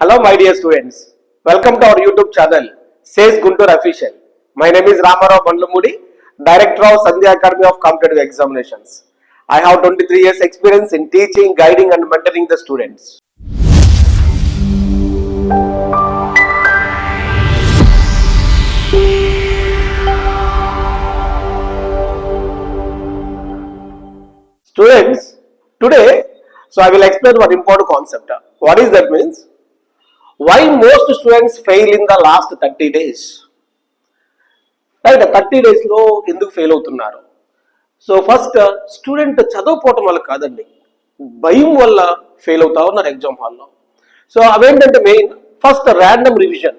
Hello, my dear students. Welcome to our YouTube channel, Says Guntur Official. My name is Ramarao Bandlamudi, Director of Sandhya Academy of Competitive Examinations. I have 23 years experience in teaching, guiding and mentoring the students. Students, today, I will explain one important concept. What is that means? Why most students fail in the last 30 days? Right 30 డేస్లో ఎందుకు fail అవుతున్నారు? So first student చదువుకోవటం వల్ల కాదండి, భయం వల్ల fail అవుతా ఉన్నారు ఎగ్జామ్ హాల్లో. సో అవేంటంటే మెయిన్ ఫస్ట్ ర్యాండమ్ రివిజన్.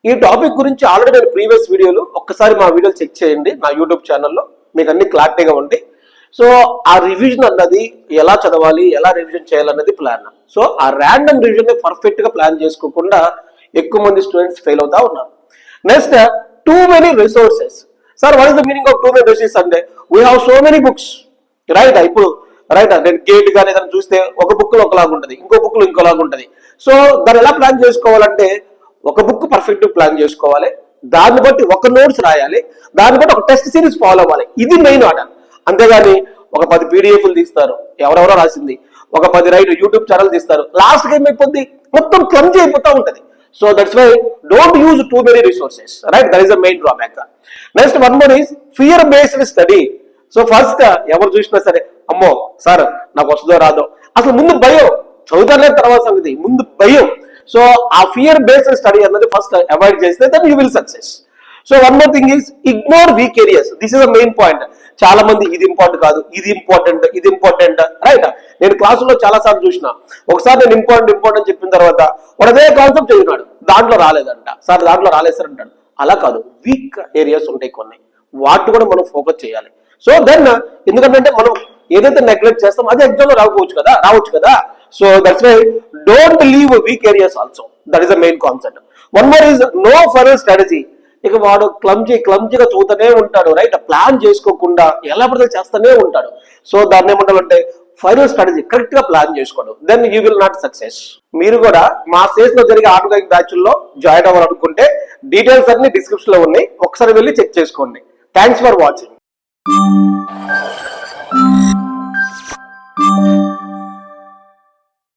ఈ టాపిక్ గురించి ఆల్రెడీ నేను ప్రీవియస్ వీడియోలు ఒక్కసారి మా వీడియోలు చెక్ చేయండి నా యూట్యూబ్ ఛానల్లో, మీకు అన్ని క్లారిటీగా ఉంది. సో ఆ రివిజన్ అన్నది ఎలా చదవాలి, ఎలా రివిజన్ చేయాలన్నది ప్లాన్. సో ఆ ర్యాండమ్ రివిజన్ పర్ఫెక్ట్ గా ప్లాన్ చేసుకోకుండా ఎక్కువ మంది స్టూడెంట్స్ ఫెయిల్ అవుతా ఉన్నారు. Next, too many resources. Sir what is the meaning of too many resources అంటే we have so many books, right? ఇప్పుడు రైట్ నేను గేట్ కానీ ఏదైనా చూస్తే ఒక బుక్ లో ఒకలాగా ఉంటుంది, ఇంకో బుక్ లో ఇంకోలాగా ఉంటుంది. సో దాన్ని ఎలా ప్లాన్ చేసుకోవాలంటే ఒక బుక్ పర్ఫెక్ట్ ప్లాన్ చేసుకోవాలి, దాన్ని బట్టి ఒక నోట్స్ రాయాలి, దాన్ని బట్టి ఒక టెస్ట్ సిరీస్ ఫాలో అవ్వాలి. ఇది మెయిన్ ఆర్డర్. అంతేగాని ఒక 10 పీడిఎఫ్లు తీస్తారు, ఎవరెవరో రాసింది, ఒక 10 రైట్ యూట్యూబ్ ఛానల్ తీస్తారు, లాస్ట్ ఏమైపోద్ది మొత్తం క్లమ్జీ అయిపోతూ ఉంటుంది. So that's why don't use too many resources, right? That is the main drawback. Next one more is fear based study. So first ఎవరు చూసినా సరే అమ్మో సార్ నాకు వస్తుందో రాదో, అసలు ముందు భయం, చదువుతానే తర్వాత సంగతి, ముందు భయం. సో ఆ ఫియర్ బేస్డ్ స్టడీ అన్నది ఫస్ట్ అవాయిడ్ చేస్తే then you will success. So one more thing is ignore weak areas. This is the main point. చాలా మంది ఇది ఇంపార్టెంట్ కాదు, ఇది ఇంపార్టెంట్, రైట్? నేను క్లాసులో చాలా సార్లు చూసిన, ఒకసారి నేను ఇంపార్టెంట్ చెప్పిన తర్వాత వాడు అదే కాన్సెప్ట్ చదివినాడు, దాంట్లో రాలేదంట, సార్ దాంట్లో రాలేదు సార్ అంటాడు. అలా కాదు, వీక్ ఏరియాస్ ఉంటాయి కొన్ని, వాటి కూడా మనం ఫోకస్ చేయాలి. సో దెన్ ఎందుకంటే మనం ఏదైతే నెగ్లెక్ట్ చేస్తాం అది ఎగ్జామ్ లో రావచ్చు కదా. So that's why don't leave weak areas also. That is the main concept. One more is no final strategy. ఇక వాడు క్లమ్జీగా చూస్తూనే ఉంటాడు, రైట్? ప్లాన్ చేసుకోకుండా ఎలా పడితే చేస్తూనే ఉంటాడు. సో దాన్ని ఏమంటారంటే ఫైనల్ స్ట్రాటజీ కరెక్ట్ గా ప్లాన్ చేసుకోవడం, then you will not success. మీరు కూడా మా సేస్ లో జరిగే ఆటోమేటిక్ బ్యాచ్ లో జాయిన్ అవ్వాలనుకుంటే డీటెయిల్స్ అన్ని డిస్క్రిప్షన్ లో ఉన్నాయి, ఒకసారి వెళ్ళి చెక్ చేసుకోండి. Thanks for watching.